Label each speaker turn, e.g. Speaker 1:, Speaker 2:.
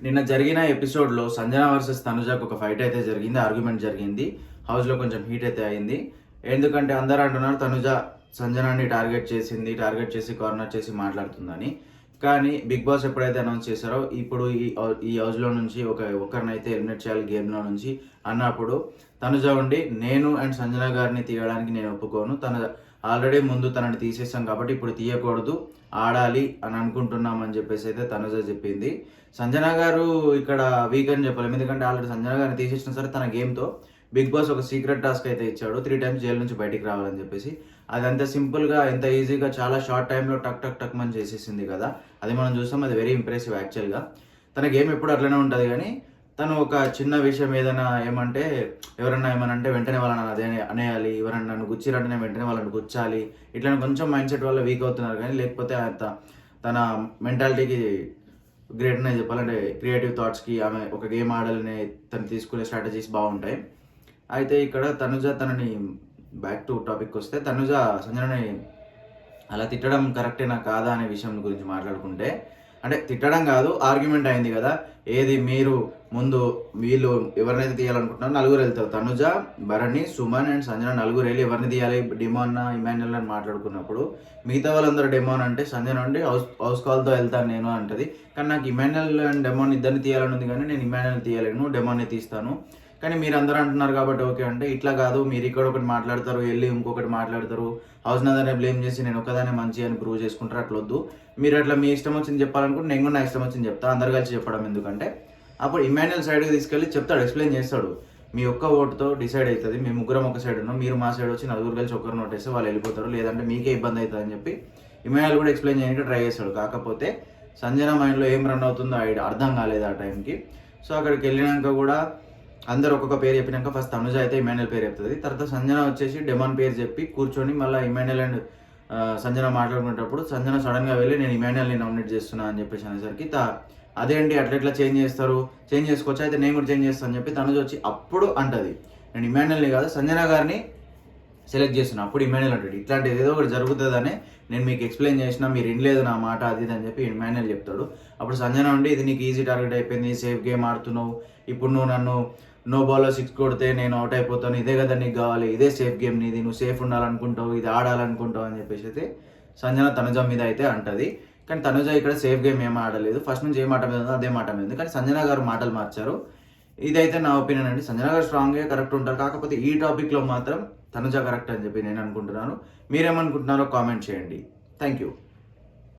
Speaker 1: నిన్న జరిగిన ఎపిసోడ్‌లో సంజన వర్సెస్ తనుజకు ఒక ఫైట్ అయితే జరిగింది. ఆర్గ్యుమెంట్ జరిగింది. హౌస్‌లో కొంచెం హీట్ అయితే అయింది. ఎందుకంటే అందరూ అంటున్నారు తనుజ సంజనని టార్గెట్ చేసింది. టార్గెట్ చేసి కార్నర్ చేసి మాట్లాడుతుందని. కానీ బిగ్ బాస్ ఎప్పుడైతే అనౌన్స్ చేశారో ఇప్పుడు ఈ హౌస్‌లో నుంచి ఒకరినైతే ఎలిమినేట్ చేయాలి గేమ్‌లో నుంచి అన్నప్పుడు తనుజ ఉండి నేను అండ్ సంజన గారిని తీయడానికి నేను ఒప్పుకోను. ఆల్రెడీ ముందు తనని తీసేసాం కాబట్టి ఇప్పుడు తీయకూడదు. ఆడాలి అని అనుకుంటున్నామని చెప్పేసి అయితే తనుజ చెప్పింది. సంజన గారు ఇక్కడ వీక్ అని చెప్పలేము. ఎందుకంటే ఆల్రెడీ సంజన గారిని తీసేసినా సరే తన గేమ్‌తో బిగ్ బాస్ ఒక సీక్రెట్ టాస్క్ అయితే ఇచ్చాడు. 3 టైమ్స్ జైలు నుంచి బయటికి రావాలని చెప్పేసి. అది అంత సింపుల్‌గా, ఎంత ఈజీగా, చాలా షార్ట్ టైమ్‌లో టక్ టక్ టక్ మని చేసేసింది కదా! అది మనం చూసాం. అది వెరీ ఇంప్రెసివ్ యాక్చువల్‌గా. తన గేమ్ ఎప్పుడు అట్లనే ఉంటది గానీ, తను ఒక చిన్న విషయం ఏదైనా ఏమంటే ఎవరన్నా ఏమన్నా అంటే వెంటనే వాళ్ళని అదే అనేయాలి. ఎవరన్నా నన్ను గుచ్చిరంటేనే వెంటనే వాళ్ళని గుచ్చాలి. ఇట్లా కొంచెం మైండ్ సెట్ వల్ల వీక్ అవుతున్నారు కానీ, లేకపోతే తన మెంటాలిటీకి గ్రేట్ అనే చెప్పాలంటే క్రియేటివ్ థాట్స్‌కి ఆమె ఒక గేమ్ ఆడాలనే తను తీసుకునే స్ట్రాటజీస్ బాగుంటాయి. అయితే ఇక్కడ తనుజ తనని బ్యాక్ టు టాపిక్‌కొస్తే తనుజ సంజనని అలా తిట్టడం కరెక్టేనా కాదా అనే విషయం గురించి మాట్లాడుకుంటే, అంటే తిట్టడం కాదు, ఆర్గ్యుమెంట్ అయింది కదా! ఏది మీరు ముందు వీళ్ళు ఎవరినైతే తీయాలనుకుంటున్నారో నలుగురు వెళ్తారు. తనుజ, భరణి, సుమన్ అండ్ సంజన నలుగురు వెళ్ళి ఎవరిని తీయాలి డిమోన్, ఇమాన్యుయల్ అని మాట్లాడుకున్నప్పుడు మిగతా వాళ్ళందరూ డెమోన్ అంటే సంజన నుండి హౌస్ కాల్‌తో వెళ్తాను నేను అంటది. కానీ నాకు ఇమాన్యుయల్ అండ్ డెమోన్ ఇద్దరిని తీయాలని ఉంది కానీ నేను ఇమాన్యుయల్ తీయలేను, డెమోన్‌ని తీస్తాను. కానీ మీరందరూ అంటున్నారు కాబట్టి ఓకే అంటే, ఇట్లా కాదు మీరు ఇక్కడ ఒకటి మాట్లాడతారు, వెళ్ళి ఇంకొకటి మాట్లాడతారు. హౌస్‌ని అందరిని బ్లేమ్ చేసి నేను ఒక్కదాన్నే మంచి అని ప్రూవ్ చేసుకుంటారు. అట్లొద్దు. మీరు అట్లా మీ ఇష్టం వచ్చింది చెప్పాలనుకుంటే నేను కూడా నా ఇష్టం వచ్చింది చెప్తా. అందరు కలిసి చెప్పడం ఎందుకంటే, అప్పుడు ఇమాన్యుయల్ సైడ్‌కి తీసుకెళ్ళి చెప్తాడు, ఎక్స్‌ప్లెయిన్ చేస్తాడు. మీ ఒక్క ఓటుతో డిసైడ్ అవుతది. మేము ముగ్గురం ఒక సైడ్ ఉన్నాం. మీరు మా సైడ్ వచ్చి నలుగురు కలిసి ఒకరిని ఓటేస్తే వాళ్ళు వెళ్ళిపోతారు. లేదంటే మీకే ఇబ్బంది అవుతుందని చెప్పి ఇమాన్యుయల్ కూడా ఎక్స్‌ప్లెయిన్ చేయడానికి ట్రై చేస్తాడు. కాకపోతే సంజన మైండ్‌లో ఏం రన్ అవుతుందో అర్థం కాలేదు ఆ టైంకి. సో అక్కడికి వెళ్ళినాక కూడా అందరూ ఒక్కొక్క పేరు చెప్పినాక ఫస్ట్ తనుజ అయితే ఇమాన్యుయల్ పేరు చెప్తుంది. తర్వాత సంజన వచ్చేసి డెమాన్ పేరు చెప్పి కూర్చొని మళ్ళీ ఇమాన్యుయల్ అండ్ సంజన మాట్లాడుకునేటప్పుడు సంజన సడన్గా వెళ్ళి నేను ఇమాన్యుయల్ని నామినేట్ చేస్తున్నా అని చెప్పేసి అనేసరికి అదేంటి అట్లా చేంజ్ చేస్తారు, చేంజ్ చేసుకోవచ్చు, అయితే నేను కూడా చేంజ్ చేస్తాను అని చెప్పి తనుజ వచ్చి అప్పుడు అంటది నేను ఇమాన్యుయల్ని కాదు సంజన గారిని సెలెక్ట్ చేస్తున్నా. అప్పుడు ఇమాన్యుయల్ అంటాడు ఇట్లాంటిది ఏదో ఒకటి జరుగుతుందని నేను మీకు ఎక్స్ప్లెయిన్ చేసినా మీరు వినలేదు నా మాట అది అని చెప్పి ఇమాన్యుయల్ చెప్తాడు. అప్పుడు సంజన ఉండి ఇది నీకు ఈజీ టార్గెట్ అయిపోయింది, సేఫ్ గేమ్ ఆడుతున్నావు, ఇప్పుడు నువ్వు నన్ను నో బాల్లో 6 కొడితే నేను అవుట్ అయిపోతాను, ఇదే కదా నీకు కావాలి, ఇదే సేఫ్ గేమ్ నీది, నువ్వు సేఫ్ ఉండాలనుకుంటావు, ఇది ఆడాలనుకుంటావు అని చెప్పేసి అయితే సంజన తనుజ మీద అయితే అంటది. కానీ తనుజ ఇక్కడ సేఫ్ గేమ్ ఏం ఆడలేదు. ఫస్ట్ నుంచి ఏ మాట మీద ఉందో అదే మాట మీద ఉంది. కానీ సంజన గారు మాటలు మార్చారు. ఇదైతే నా ఒపీనియన్ అండి. సంజన గారు స్ట్రాంగ్గా కరెక్ట్ ఉంటారు. కాకపోతే ఈ టాపిక్లో మాత్రం తనుజ కరెక్ట్ అని చెప్పి నేను అనుకుంటున్నాను. మీరేమనుకుంటున్నారో కామెంట్ చేయండి. Thank you.